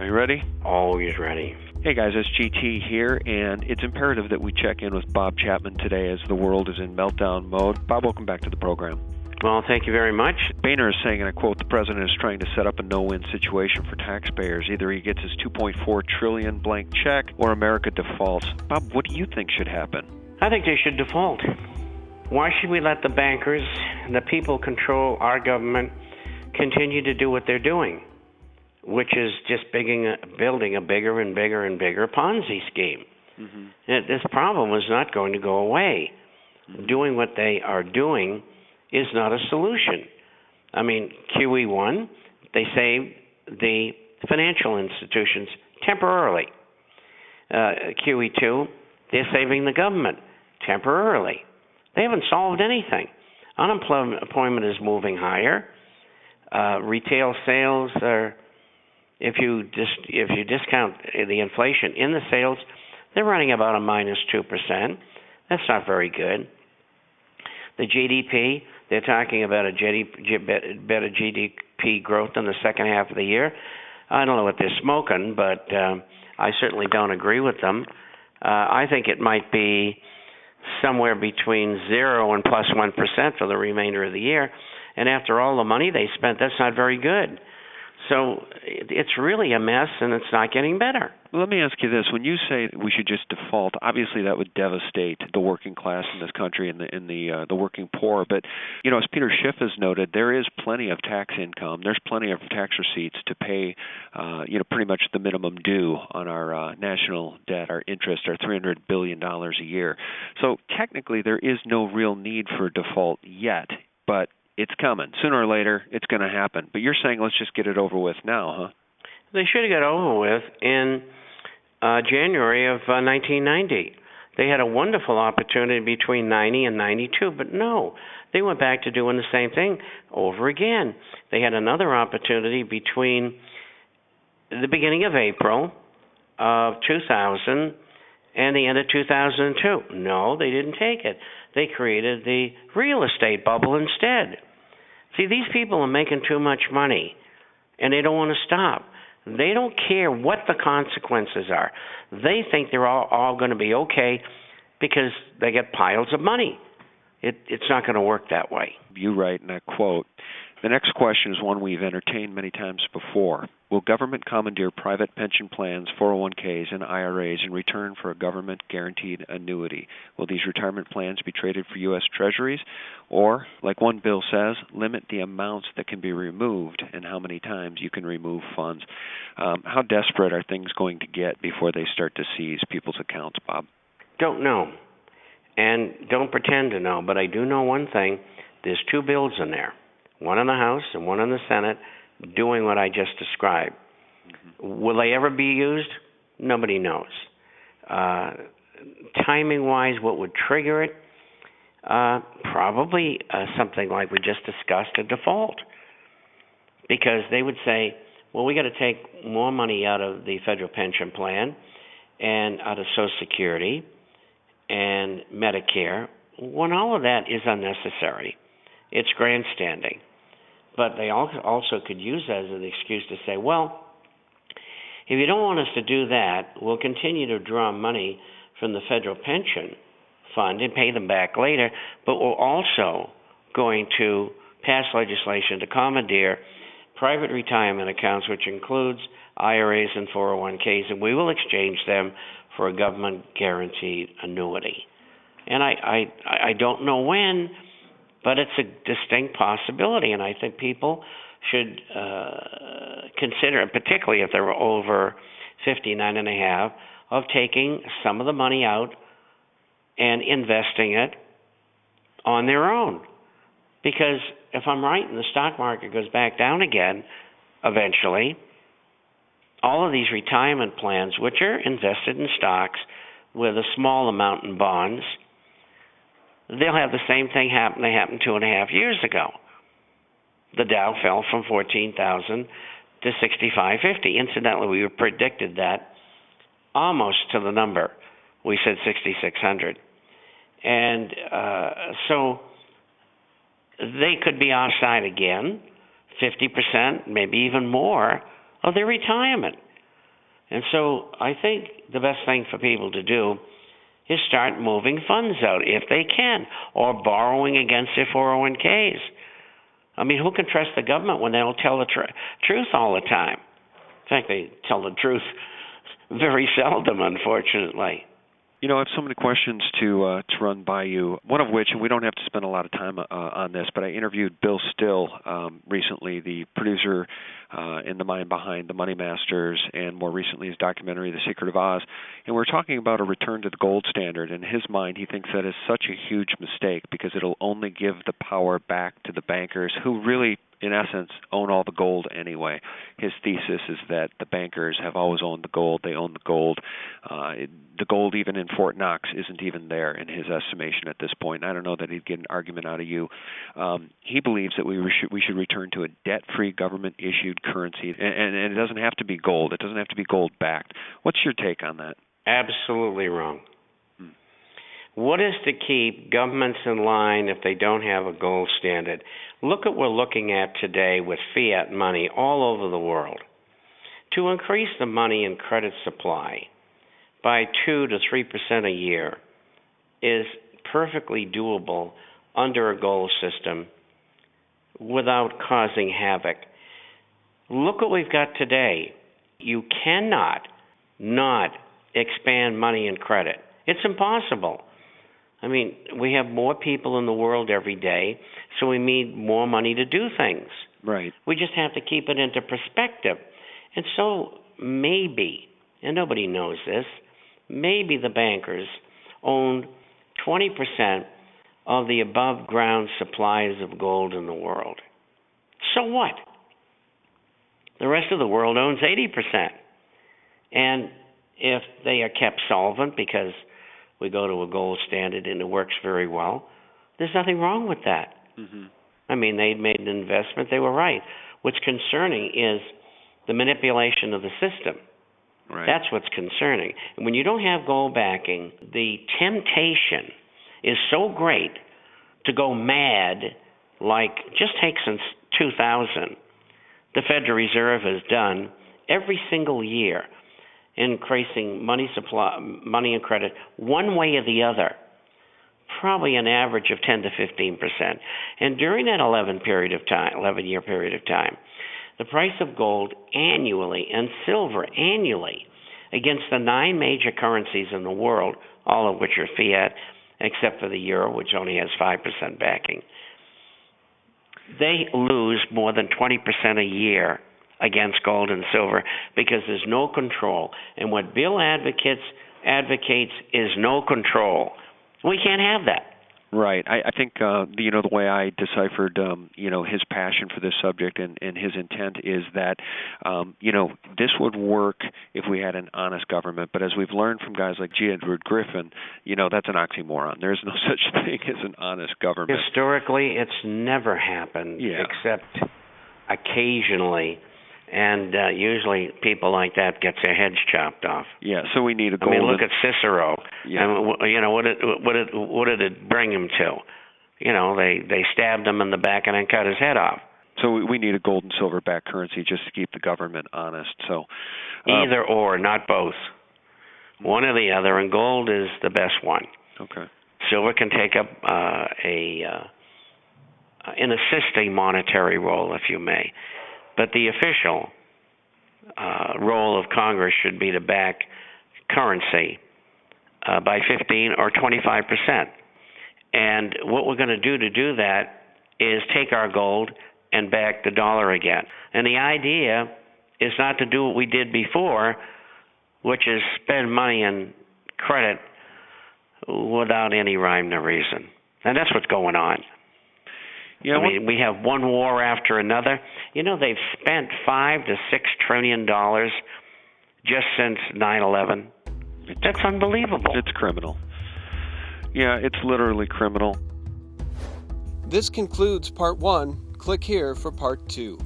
Are you ready? Always ready. Hey guys, it's GT here, and it's imperative that we check in with Bob Chapman today as the world is in meltdown mode. Bob, welcome back to the program. Well, thank you very much. Boehner is saying, and I quote, the president is trying to set up a no-win situation for taxpayers. Either he gets his $2.4 trillion blank check or America defaults. Bob, what do you think should happen? I think they should default. Why should we let the bankers and the people control our government continue to do what they're doing, which is just building a bigger and bigger and bigger Ponzi scheme? Mm-hmm. This problem is not going to go away. Mm-hmm. Doing what they are doing is not a solution. I mean, QE1, they saved the financial institutions temporarily. QE2, they're saving the government temporarily. They haven't solved anything. Unemployment is moving higher. Retail sales are, if you discount the inflation in the sales, they're running about a -2%. That's not very good. The GDP, they're talking about a better GDP growth in the second half of the year. I don't know what they're smoking, but I certainly don't agree with them. I think it might be somewhere between 0 and plus 1% for the remainder of the year. And after all the money they spent, that's not very good. So it's really a mess, and it's not getting better. Well, let me ask you this. When you say we should just default, obviously that would devastate the working class in this country and the working poor. But, you know, as Peter Schiff has noted, there is plenty of tax income. There's plenty of tax receipts to pay, pretty much the minimum due on our national debt, our interest, our $300 billion a year. So technically there is no real need for default yet, but it's coming. Sooner or later, it's going to happen. But you're saying let's just get it over with now, huh? They should have got over with in January of 1990. They had a wonderful opportunity between 90 and 92, but no. They went back to doing the same thing over again. They had another opportunity between the beginning of April of 2000 and the end of 2002. No, they didn't take it. They created the real estate bubble instead. See, these people are making too much money, and they don't want to stop. They don't care what the consequences are. They think they're all going to be okay because they get piles of money. It's not going to work that way. You write, and I quote, the next question is one we've entertained many times before. Will government commandeer private pension plans, 401ks, and IRAs in return for a government-guaranteed annuity? Will these retirement plans be traded for U.S. Treasuries? Or, like one bill says, limit the amounts that can be removed and how many times you can remove funds? How desperate are things going to get before they start to seize people's accounts, Bob? Don't know. And don't pretend to know. But I do know one thing. There's two bills in there. One in the House and one in the Senate, doing what I just described. Mm-hmm. Will they ever be used? Nobody knows. Timing-wise, what would trigger it? Probably something like we just discussed, a default. Because they would say, well, we got to take more money out of the federal pension plan and out of Social Security and Medicare, when all of that is unnecessary. It's grandstanding. But they also could use that as an excuse to say, well, if you don't want us to do that, we'll continue to draw money from the federal pension fund and pay them back later, but we're also going to pass legislation to commandeer private retirement accounts, which includes IRAs and 401ks, and we will exchange them for a government-guaranteed annuity. And I don't know when, but it's a distinct possibility, and I think people should consider, particularly if they're over 59 and a half, of taking some of the money out and investing it on their own. Because if I'm right and the stock market goes back down again eventually, all of these retirement plans, which are invested in stocks with a small amount in bonds, they'll have the same thing happen that happened 2.5 years ago. The Dow fell from 14,000 to 6550. Incidentally, we predicted that almost to the number. We said 6,600. And so they could be offside again, 50%, maybe even more, of their retirement. And so I think the best thing for people to do is start moving funds out if they can, or borrowing against their 401ks. I mean, who can trust the government when they don't tell the truth all the time? In fact, they tell the truth very seldom, unfortunately. You know, I have so many questions to run by you, one of which, and we don't have to spend a lot of time on this, but I interviewed Bill Still recently, the producer and the mind behind The Money Masters, and more recently his documentary, The Secret of Oz. And we're talking about a return to the gold standard. In his mind, he thinks that is such a huge mistake because it'll only give the power back to the bankers who really, in essence, own all the gold anyway. His thesis is that the bankers have always owned the gold. They own the gold. The gold, even in Fort Knox, isn't even there in his estimation at this point. I don't know that he'd get an argument out of you. He believes that we should return to a debt-free, government-issued currency, and it doesn't have to be gold. It doesn't have to be gold-backed. What's your take on that? Absolutely wrong. What is to keep governments in line if they don't have a gold standard? Look at what we're looking at today with fiat money all over the world. To increase the money and credit supply by 2 to 3% a year is perfectly doable under a gold system without causing havoc. Look what we've got today. You cannot not expand money and credit. It's impossible. I mean, we have more people in the world every day, so we need more money to do things. Right. We just have to keep it into perspective. And so maybe, and nobody knows this, maybe the bankers own 20% of the above-ground supplies of gold in the world. So what? The rest of the world owns 80%. And if they are kept solvent because we go to a gold standard and it works very well, there's nothing wrong with that. Mm-hmm. I mean, they made an investment. They were right. What's concerning is the manipulation of the system. Right. That's what's concerning. And when you don't have gold backing, the temptation is so great to go mad, like just take since 2000, the Federal Reserve has done every single year, increasing money supply, money and credit, one way or the other, probably an average of 10 to 15%. And during that 11-year period of time, the price of gold annually and silver annually against the 9 major currencies in the world, all of which are fiat, except for the euro, which only has 5% backing, they lose more than 20% a year against gold and silver because there's no control. And what Bill advocates is no control. We can't have that. Right. I think, the way I deciphered, his passion for this subject and his intent is that, this would work if we had an honest government. But as we've learned from guys like G. Edward Griffin, that's an oxymoron. There's no such thing as an honest government. Historically, it's never happened except occasionally. And usually people like that get their heads chopped off. Yeah, so we need a golden... I mean, look at Cicero. Yeah. And what did it bring him to? They stabbed him in the back and then cut his head off. So we need a gold and silver backed currency just to keep the government honest. So either or, not both. One or the other, and gold is the best one. Okay. Silver can take up an assisting monetary role, if you may. But the official role of Congress should be to back currency by 15 or 25%. And what we're going to do that is take our gold and back the dollar again. And the idea is not to do what we did before, which is spend money and credit without any rhyme or reason. And that's what's going on. Yeah, I mean, we have one war after another. They've spent $5 to $6 trillion just since 9/11. That's unbelievable. It's criminal. Yeah, it's literally criminal. This concludes part 1. Click here for part 2.